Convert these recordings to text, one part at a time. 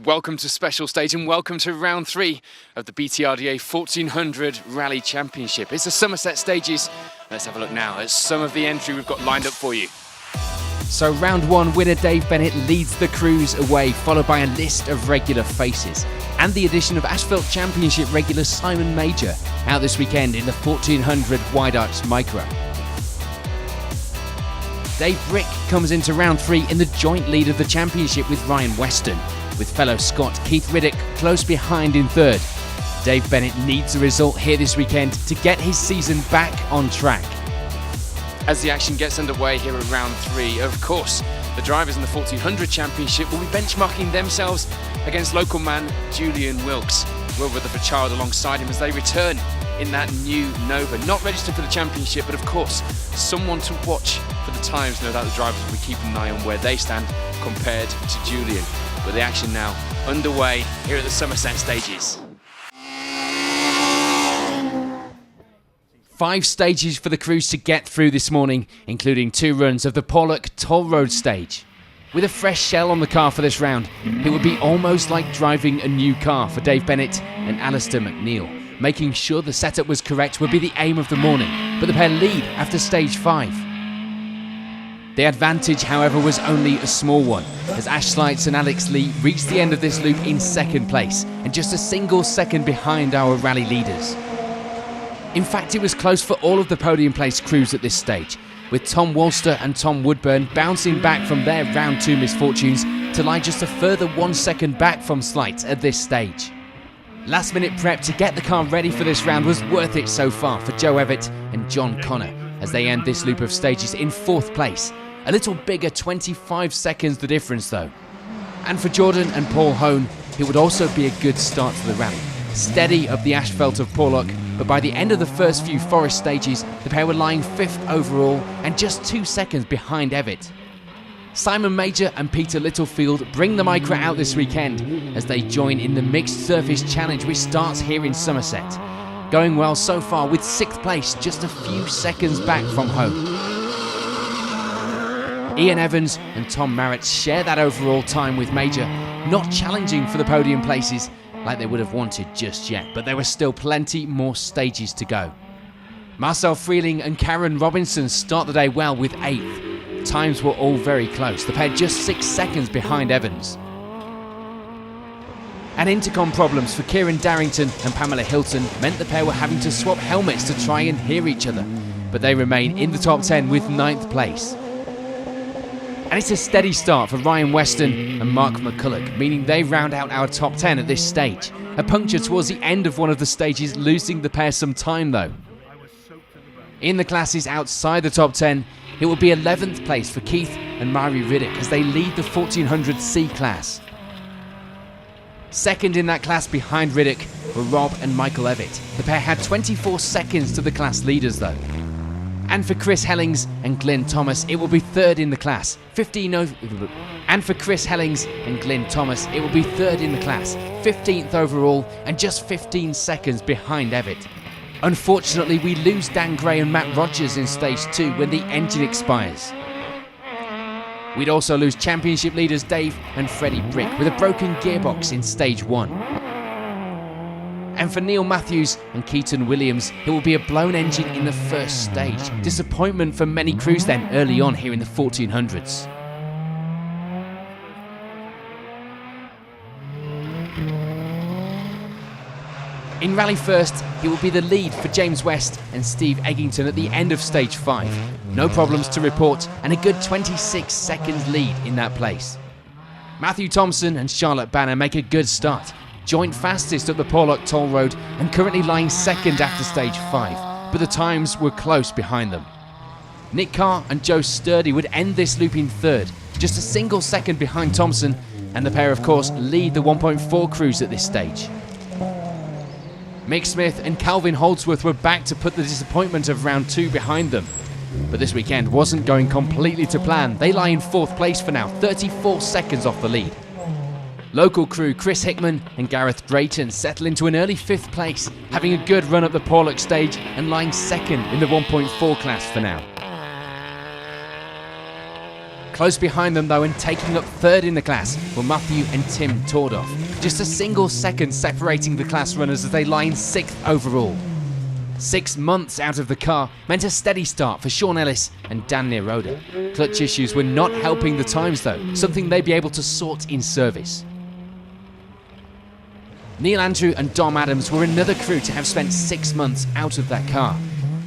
Welcome to Special Stage and welcome to round 3 of the BTRDA 1400 Rally Championship. It's the Somerset Stages. Let's have a look now at some of the entry we've got lined up for you. So round 1 winner Dave Bennett leads the crews away, followed by a list of regular faces. And the addition of Asphalt Championship regular Simon Major out this weekend in the 1400 Wide Arch Micro. Dave Brick comes into round 3 in the joint lead of the championship with Ryan Weston, with fellow Scot Keith Riddick close behind in third. Dave Bennett needs a result here this weekend to get his season back on track. As the action gets underway here at round 3, of course, the drivers in the 1400 Championship will be benchmarking themselves against local man Julian Wilkes. Will Rutherford Child alongside him as they return in that new Nova. Not registered for the championship, but of course, someone to watch for the times. No doubt the drivers will be keeping an eye on where they stand compared to Julian. But the action now underway here at the Somerset Stages. 5 stages for the crews to get through this morning, including 2 runs of the Porlock Toll Road stage. With a fresh shell on the car for this round, it would be almost like driving a new car for Dave Bennett and Alistair McNeil. Making sure the setup was correct would be the aim of the morning, but the pair lead after stage 5. The advantage, however, was only a small one, as Ash Slights and Alex Lee reached the end of this loop in second place, and just a single second behind our rally leaders. In fact, it was close for all of the podium place crews at this stage, with Tom Walster and Tom Woodburn bouncing back from their round 2 misfortunes to lie just a further 1 second back from Slight at this stage. Last minute prep to get the car ready for this round was worth it so far for Joe Evett and John Connor, as they end this loop of stages in 4th place. A little bigger 25 seconds the difference though. And for Jordan and Paul Hone, it would also be a good start to the rally. Steady up the asphalt of Porlock, but by the end of the first few forest stages, the pair were lying 5th overall and just 2 seconds behind Evett. Simon Major and Peter Littlefield bring the Micra out this weekend as they join in the Mixed Surface Challenge, which starts here in Somerset. Going well so far with 6th place, just a few seconds back from home. Ian Evans and Tom Marrett share that overall time with Major, not challenging for the podium places like they would have wanted just yet, but there were still plenty more stages to go. Marcel Freeling and Karen Robinson start the day well with 8th. Times were all very close, the pair just 6 seconds behind Evans. And intercom problems for Kieran Darrington and Pamela Hilton meant the pair were having to swap helmets to try and hear each other, but they remain in the top 10 with 9th place. And it's a steady start for Ryan Weston and Mark McCulloch, meaning they round out our top 10 at this stage. A puncture towards the end of one of the stages, losing the pair some time though. In the classes outside the top 10, it will be 11th place for Keith and Mari Riddick as they lead the 1400 C class. Second in that class behind Riddick were Rob and Michael Evett. The pair had 24 seconds to the class leaders though. And for Chris Hellings and Glyn Thomas, it will be 3rd in the class. 15th overall and just 15 seconds behind Evett. Unfortunately, we lose Dan Gray and Matt Rogers in stage 2 when the engine expires. We'd also lose championship leaders Dave and Freddie Brick with a broken gearbox in stage 1. And for Neil Matthews and Keaton Williams, it will be a blown engine in the first stage. Disappointment for many crews then early on here in the 1400s. In Rally First, it will be the lead for James West and Steve Eggington at the end of stage 5. No problems to report and a good 26 seconds lead in that place. Matthew Thompson and Charlotte Banner make a good start. Joint fastest at the Porlock Toll Road and currently lying 2nd after stage 5, but the times were close behind them. Nick Carr and Joe Sturdy would end this loop in 3rd, just a single second behind Thompson, and the pair of course lead the 1.4 crews at this stage. Mick Smith and Calvin Holdsworth were back to put the disappointment of round 2 behind them. But this weekend wasn't going completely to plan. They lie in 4th place for now, 34 seconds off the lead. Local crew Chris Hickman and Gareth Drayton settle into an early 5th place, having a good run at the Porlock stage and lying 2nd in the 1.4 class for now. Close behind them though, and taking up third in the class, were Matthew and Tim Tordoff. Just a single second separating the class runners as they lie in 6th overall. 6 months out of the car meant a steady start for Sean Ellis and Dan Neroda. Clutch issues were not helping the times though, something they'd be able to sort in service. Neil Andrew and Dom Adams were another crew to have spent 6 months out of that car.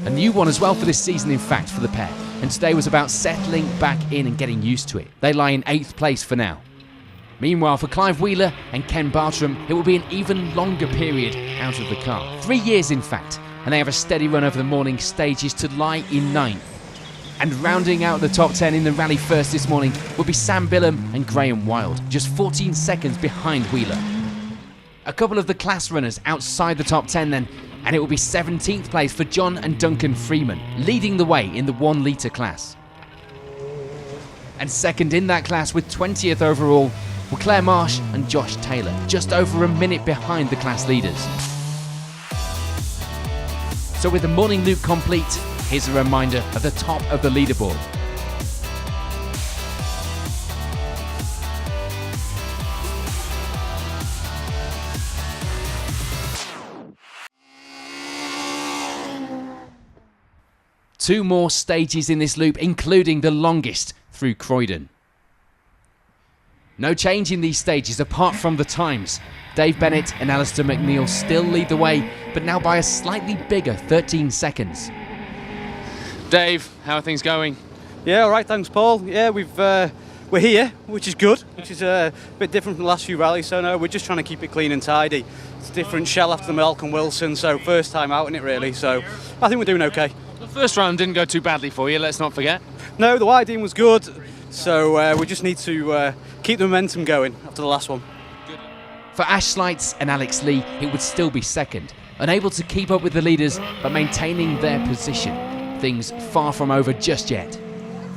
A new one as well for this season in fact for the pair, and today was about settling back in and getting used to it. They lie in 8th place for now. Meanwhile, for Clive Wheeler and Ken Bartram, it will be an even longer period out of the car. 3 years in fact, and they have a steady run over the morning stages to lie in 9th. And rounding out the top 10 in the rally first this morning will be Sam Billam and Graham Wild, just 14 seconds behind Wheeler. A couple of the class runners outside the top 10 then, and it will be 17th place for John and Duncan Freeman, leading the way in the 1 litre class. And second in that class with 20th overall were Claire Marsh and Josh Taylor, just over a minute behind the class leaders. So with the morning loop complete, here's a reminder of the top of the leaderboard. Two more stages in this loop, including the longest through Croydon. No change in these stages apart from the times. Dave Bennett and Alistair McNeil still lead the way, but now by a slightly bigger 13 seconds. Dave, how are things going? Yeah, all right, thanks, Paul. Yeah, we're here, which is good, which is a bit different from the last few rallies. So no, we're just trying to keep it clean and tidy. It's a different shell after the Malcolm Wilson, so first time out in it really. So I think we're doing okay. The first round didn't go too badly for you, let's not forget. No, the Wydeen was good, so we just need to keep the momentum going after the last one. For Ash Slights and Alex Lee, it would still be second, unable to keep up with the leaders but maintaining their position. Things far from over just yet.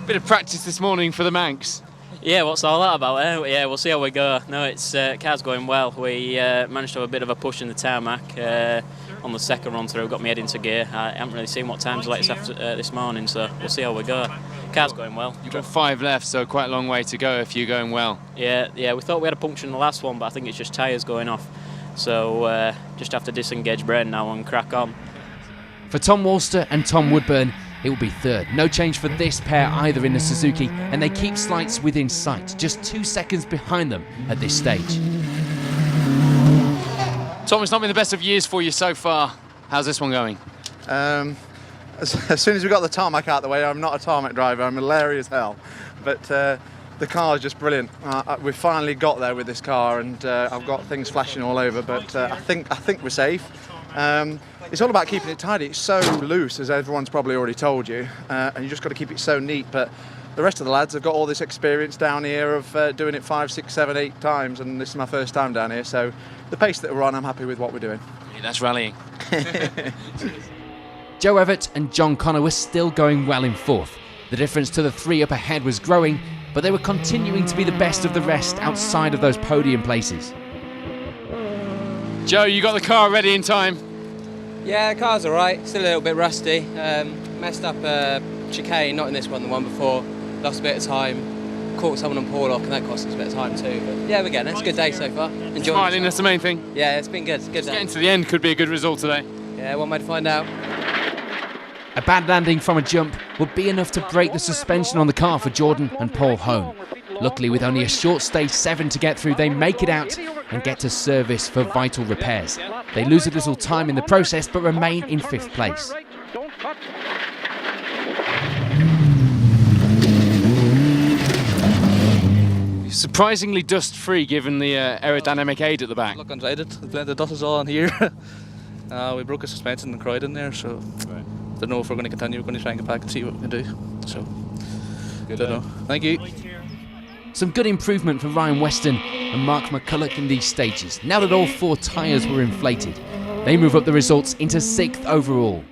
Bit of practice this morning for the Manx. Yeah, what's all that about? Yeah, we'll see how we go. No, it's car's going well. We managed to have a bit of a push in the tarmac on the second run through. Got me head into gear. I haven't really seen what times like this morning, so we'll see how we go. Car's going well. You've got 5 left, so quite a long way to go if you're going well. Yeah. We thought we had a puncture in the last one, but I think it's just tyres going off. So just have to disengage brain now and crack on. For Tom Walster and Tom Woodburn, it will be third. No change for this pair either in the Suzuki, and they keep Slights within sight, just 2 seconds behind them at this stage. Tom, it's not been the best of years for you so far. How's this one going? As soon as we got the tarmac out of the way, I'm not a tarmac driver, I'm hilarious as hell. But the car is just brilliant. We've finally got there with this car, and I've got things flashing all over, but I think we're safe. It's all about keeping it tidy. It's so loose, as everyone's probably already told you, and you just got to keep it so neat. But the rest of the lads have got all this experience down here of doing it 5, 6, 7, 8 times, and this is my first time down here. So the pace that we're on, I'm happy with what we're doing. Yeah, that's rallying. Joe Everett and John Connor were still going well in fourth. The difference to the 3 up ahead was growing, but they were continuing to be the best of the rest outside of those podium places. Joe, you got the car ready in time? Yeah, the car's alright, still a little bit rusty. Messed up chicane, not in this one, the one before. Lost a bit of time, caught someone on Porlock, and that cost us a bit of time too. But yeah, we're getting it. It's a good day so far. Enjoying Smiling, that's the main thing. Yeah, it's been good. It's a good day. Getting to the end could be a good result today. Yeah, one way to find out. A bad landing from a jump would be enough to break the suspension on the car for Jordan and Paul Hone. Luckily, with only a short stage 7 to get through, they make it out and get to service for vital repairs. They lose a little time in the process, but remain in 5th place. Surprisingly dust-free given the aerodynamic aid at the back. Look inside it, the dust is all on here. We broke a suspension in Croydon there, so don't know if we're going to continue. We're going to try and get back and see what we can do. So, don't know. Thank you. Some good improvement for Ryan Weston and Mark McCulloch in these stages. Now that all 4 tyres were inflated, they move up the results into 6th overall.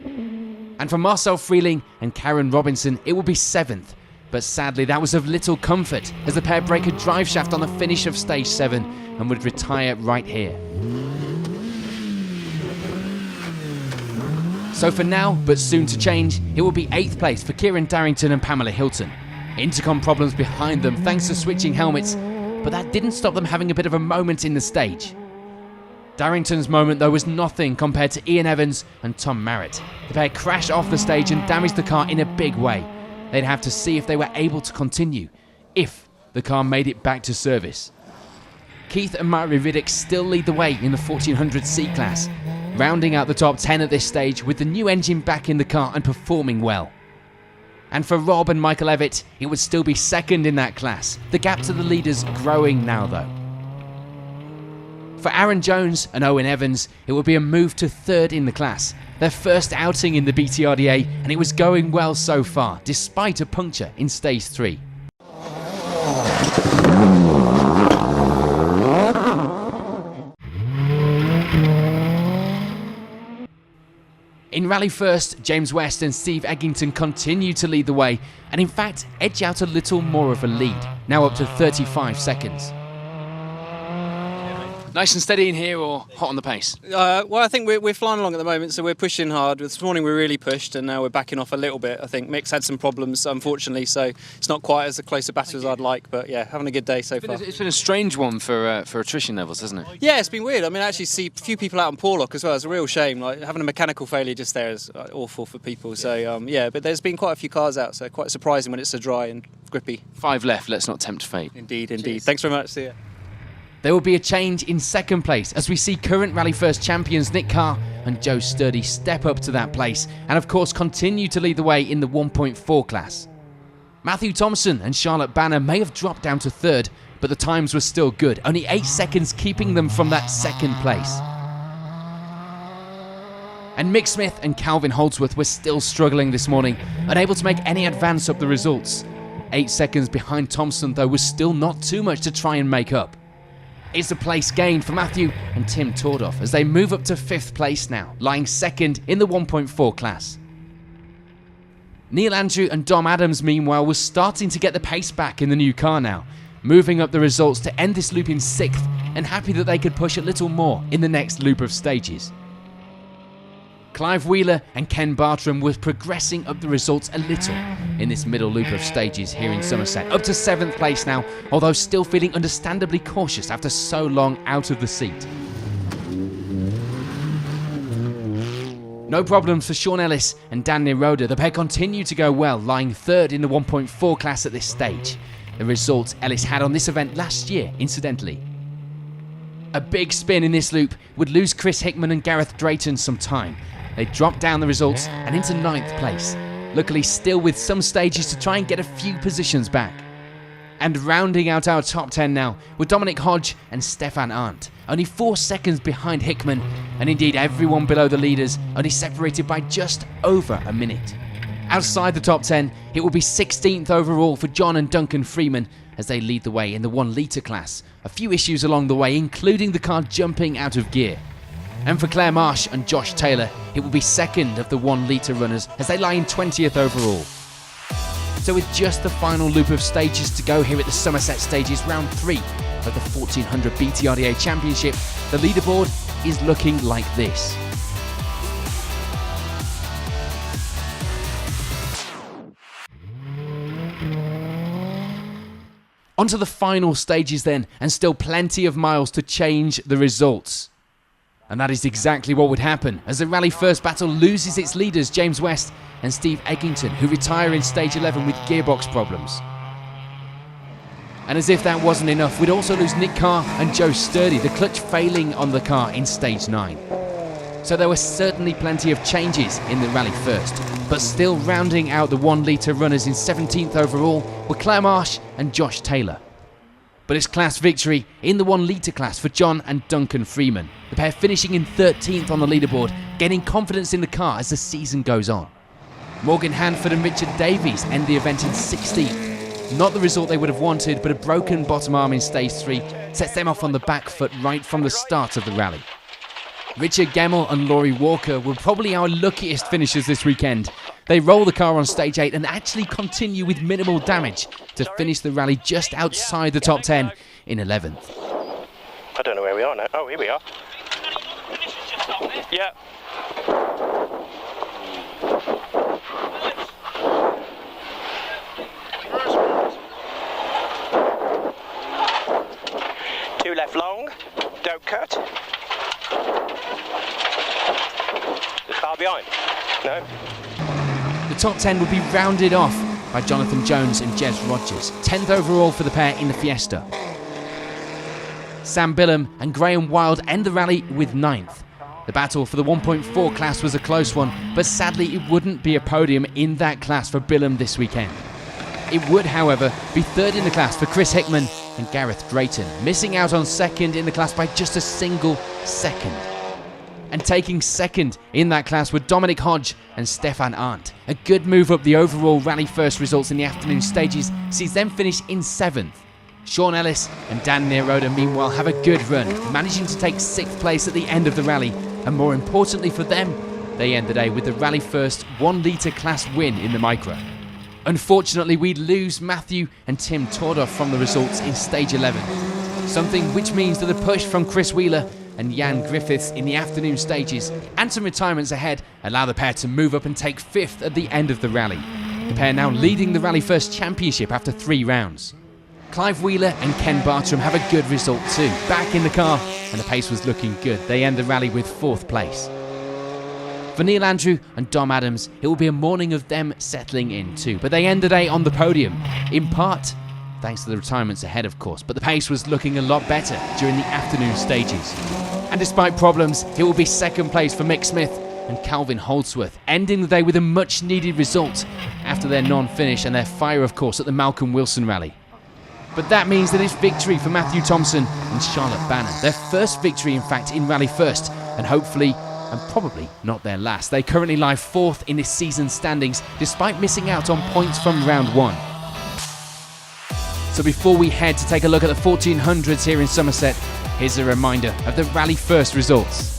And for Marcel Freeling and Karen Robinson, it will be 7th. But sadly, that was of little comfort as the pair break a drive shaft on the finish of stage 7 and would retire right here. So for now, but soon to change, it will be 8th place for Kieran Darrington and Pamela Hilton. Intercom problems behind them thanks to switching helmets, but that didn't stop them having a bit of a moment in the stage. Darrington's moment though was nothing compared to Ian Evans and Tom Merritt. The pair crashed off the stage and damaged the car in a big way. They'd have to see if they were able to continue, if the car made it back to service. Keith and Murray Riddick still lead the way in the 1400C class, rounding out the top 10 at this stage with the new engine back in the car and performing well. And for Rob and Michael Evatt, it would still be second in that class, the gap to the leaders growing now though. For Aaron Jones and Owen Evans, it would be a move to third in the class, their first outing in the BTRDA, and it was going well so far, despite a puncture in stage 3. In Rally First, James West and Steve Eggington continue to lead the way, and in fact edge out a little more of a lead, now up to 35 seconds. Nice and steady in here, or hot on the pace? Well, I think we're flying along at the moment, so we're pushing hard. This morning we really pushed, and now we're backing off a little bit. I think Mick's had some problems, unfortunately, so it's not quite as close a battle as I'd like, but yeah, having a good day so far. It's been a strange one for attrition levels, hasn't it? Yeah, it's been weird. I mean, I actually see a few people out on Porlock as well. It's a real shame. Like having a mechanical failure just there is awful for people. So yeah, but there's been quite a few cars out, so quite surprising when it's so dry and grippy. 5 left, let's not tempt fate. Indeed. Cheers. Thanks very much. See ya. There will be a change in second place as we see current Rally First champions Nick Carr and Joe Sturdy step up to that place and of course continue to lead the way in the 1.4 class. Matthew Thompson and Charlotte Banner may have dropped down to third, but the times were still good, only 8 seconds keeping them from that second place. And Mick Smith and Calvin Holdsworth were still struggling this morning, unable to make any advance up the results. 8 seconds behind Thompson though was still not too much to try and make up. It's a place gained for Matthew and Tim Tordoff as they move up to 5th place now, lying second in the 1.4 class. Neil Andrew and Dom Adams meanwhile was starting to get the pace back in the new car now, moving up the results to end this loop in 6th and happy that they could push a little more in the next loop of stages. Clive Wheeler and Ken Bartram were progressing up the results a little in this middle loop of stages here in Somerset, up to 7th place now, although still feeling understandably cautious after so long out of the seat. No problems for Sean Ellis and Dan Niroda. The pair continue to go well, lying 3rd in the 1.4 class at this stage. The result Ellis had on this event last year, incidentally. A big spin in this loop would lose Chris Hickman and Gareth Drayton some time. They dropped down the results and into 9th place, luckily still with some stages to try and get a few positions back. And rounding out our top 10 now were Dominic Hodge and Stefan Arndt, only 4 seconds behind Hickman, and indeed everyone below the leaders only separated by just over a minute. Outside the top 10, it will be 16th overall for John and Duncan Freeman as they lead the way in the 1 litre class. A few issues along the way, including the car jumping out of gear. And for Claire Marsh and Josh Taylor, it will be 2nd of the 1 litre runners as they lie in 20th overall. So with just the final loop of stages to go here at the Somerset Stages round 3 of the 1400 BTRDA Championship, the leaderboard is looking like this. On to the final stages then, and still plenty of miles to change the results. And that is exactly what would happen as the Rally First battle loses its leaders James West and Steve Eggington, who retire in stage 11 with gearbox problems. And as if that wasn't enough, we'd also lose Nick Carr and Joe Sturdy, the clutch failing on the car in stage 9. So there were certainly plenty of changes in the Rally First, but still rounding out the 1 litre runners in 17th overall were Claire Marsh and Josh Taylor. But it's class victory in the 1 litre class for John and Duncan Freeman, the pair finishing in 13th on the leaderboard, gaining confidence in the car as the season goes on. Morgan Hanford and Richard Davies end the event in 16th. Not the result they would have wanted, but a broken bottom arm in stage 3 sets them off on the back foot right from the start of the rally. Richard Gemmell and Laurie Walker were probably our luckiest finishers this weekend. They roll the car on stage 8 and actually continue with minimal damage to finish the rally just outside the top 10 in 11th. I don't know where we are now. Oh, here we are. Yeah. car behind? No? The top 10 would be rounded off by Jonathan Jones and Jez Rogers, 10th overall for the pair in the Fiesta. Sam Bilham and Graham Wild end the rally with 9th. The battle for the 1.4 class was a close one, but sadly it wouldn't be a podium in that class for Bilham this weekend. It would, however, be 3rd in the class for Chris Hickman and Gareth Drayton, missing out on 2nd in the class by just a single second. And taking 2nd in that class were Dominic Hodge and Stefan Arndt. A good move up the overall rally first results in the afternoon stages sees them finish in 7th. Sean Ellis and Dan Neroda meanwhile have a good run, managing to take 6th place at the end of the rally, and more importantly for them, they end the day with the rally first 1 litre class win in the Micra. Unfortunately, we'd lose Matthew and Tim Tordoff from the results in stage 11, something which means that the push from Chris Wheeler and Jan Griffiths in the afternoon stages and some retirements ahead allow the pair to move up and take 5th at the end of the rally. The pair now leading the Rally First Championship after 3 rounds. Clive Wheeler and Ken Bartram have a good result too, back in the car, and the pace was looking good. They end the rally with 4th place. For Neil Andrew and Dom Adams, it will be a morning of them settling in too, but they end the day on the podium, in part thanks to the retirements ahead of course, but the pace was looking a lot better during the afternoon stages. And despite problems, it will be 2nd place for Mick Smith and Calvin Holdsworth, ending the day with a much needed result after their non-finish and their fire of course at the Malcolm Wilson rally. But that means that it's victory for Matthew Thompson and Charlotte Bannon. Their first victory, in fact, in Rally First, and hopefully, and probably not their last. They currently lie 4th in this season's standings, despite missing out on points from round 1. So before we head to take a look at the 1400s here in Somerset, here's a reminder of the Rally First results.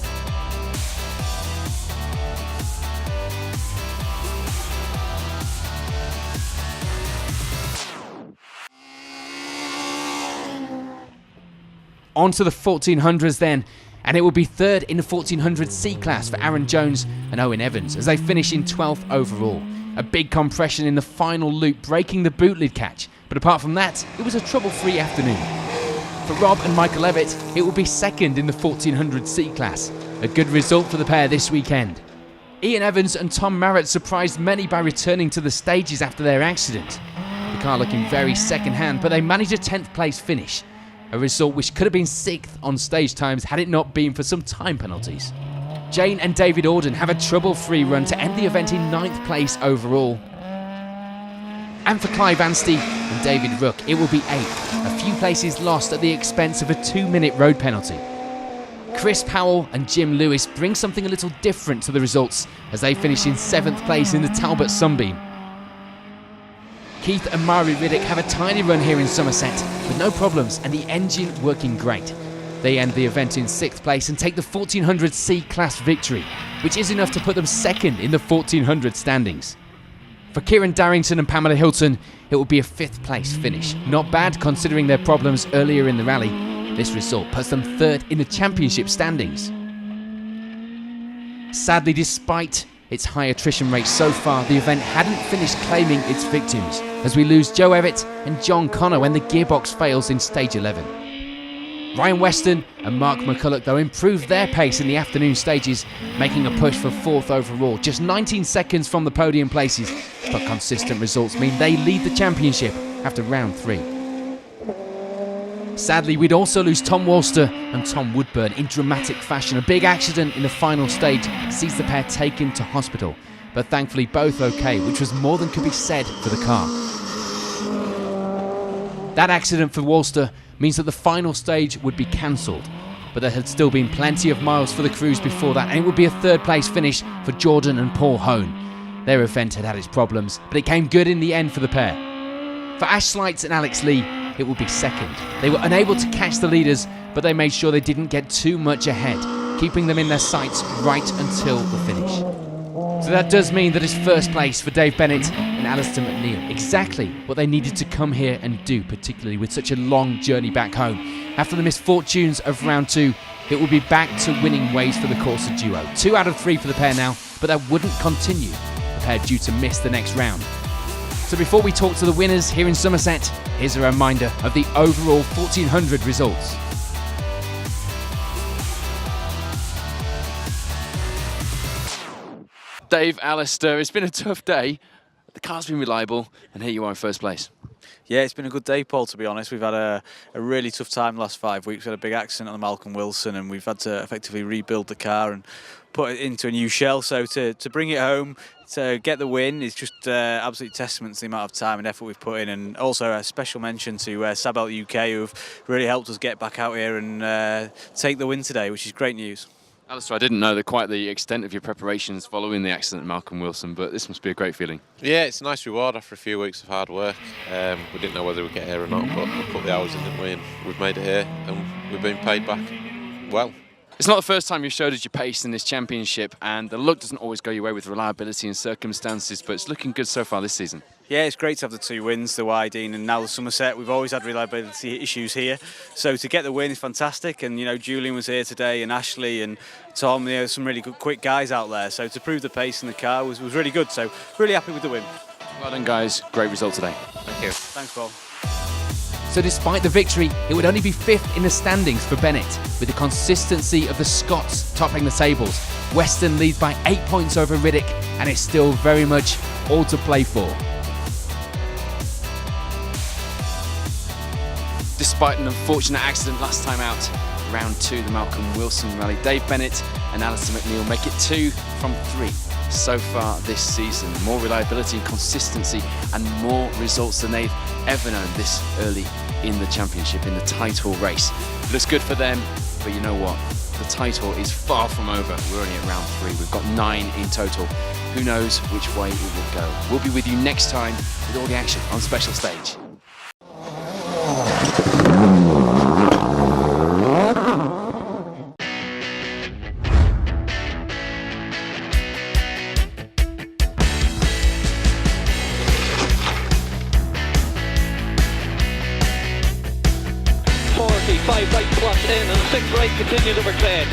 On to the 1400s then, and it will be 3rd in the 1400 C class for Aaron Jones and Owen Evans as they finish in 12th overall. A big compression in the final loop, breaking the boot lid catch, but apart from that, it was a trouble-free afternoon. For Rob and Michael Levitt, it will be 2nd in the 1400 C class, a good result for the pair this weekend. Ian Evans and Tom Marrott surprised many by returning to the stages after their accident. The car looking very second-hand, but they managed a 10th place finish. A result which could have been 6th on stage times had it not been for some time penalties. Jane and David Auden have a trouble-free run to end the event in 9th place overall. And for Clive Anstey and David Rook, it will be 8th, a few places lost at the expense of a 2-minute road penalty. Chris Powell and Jim Lewis bring something a little different to the results as they finish in 7th place in the Talbot Sunbeam. Keith and Mari Riddick have a tiny run here in Somerset with no problems and the engine working great. They end the event in 6th place and take the 1400 C class victory, which is enough to put them 2nd in the 1400 standings. For Kieran Darrington and Pamela Hilton, it will be a 5th place finish. Not bad considering their problems earlier in the rally. This result puts them 3rd in the championship standings. Sadly, despite its high attrition rate so far, the event hadn't finished claiming its victims, as we lose Joe Evett and John Connor when the gearbox fails in stage 11. Ryan Weston and Mark McCulloch, though, improved their pace in the afternoon stages, making a push for 4th overall, just 19 seconds from the podium places, but consistent results mean they lead the championship after round 3. Sadly, we'd also lose Tom Walster and Tom Woodburn in dramatic fashion. A big accident in the final stage sees the pair taken to hospital, but thankfully both okay, which was more than could be said for the car. That accident for Walster means that the final stage would be cancelled, but there had still been plenty of miles for the crews before that, and it would be a 3rd place finish for Jordan and Paul Hone. Their event had had its problems, but it came good in the end for the pair. For Ash Slights and Alex Lee, it would be 2nd. They were unable to catch the leaders, but they made sure they didn't get too much ahead, keeping them in their sights right until the finish. So that does mean that it's 1st place for Dave Bennett and Alistair McNeil. Exactly what they needed to come here and do, particularly with such a long journey back home. After the misfortunes of round 2, it will be back to winning ways for the Corsa duo. 2 out of 3 for the pair now, but that wouldn't continue. The pair due to miss the next round. So before we talk to the winners here in Somerset, here's a reminder of the overall 1400 results. Dave, Alistair, it's been a tough day. The car's been reliable, and here you are in first place. Yeah, it's been a good day, Paul, to be honest. We've had a really tough time the last 5 weeks. We had a big accident on the Malcolm Wilson, and we've had to effectively rebuild the car and put it into a new shell. So to bring it home, to get the win is just absolute testament to the amount of time and effort we've put in. And also a special mention to Sabelt UK, who have really helped us get back out here and take the win today, which is great news. Alistair, I didn't know quite the extent of your preparations following the accident at Malcolm Wilson, but this must be a great feeling. Yeah, it's a nice reward after a few weeks of hard work. We didn't know whether we'd get here or not, but we put the hours in, didn't we? And we've made it here, and we've been paid back well. It's not the first time you've showed us your pace in this championship, and the luck doesn't always go your way with reliability and circumstances, but it's looking good so far this season. Yeah, it's great to have the 2 wins, the Wydene and now the Somerset. We've always had reliability issues here, so to get the win is fantastic. And you know, Julian was here today, and Ashley and Tom. You know, some really good, quick guys out there. So to prove the pace in the car was really good. So really happy with the win. Well done, guys. Great result today. Thank you. Thanks, Paul. So despite the victory, it would only be 5th in the standings for Bennett, with the consistency of the Scots topping the tables. Weston leads by 8 points over Riddick, and it's still very much all to play for. Despite an unfortunate accident last time out, round 2 the Malcolm Wilson rally, Dave Bennett and Alistair McNeil make it 2 from 3 so far this season. More reliability and consistency, and more results than they've ever known this early in the championship, in the title race. It looks good for them, but you know what? The title is far from over. We're only at round 3. We've got 9 in total. Who knows which way it will go? We'll be with you next time with all the action on Special Stage. Five right plus in and 6 right continues over 10.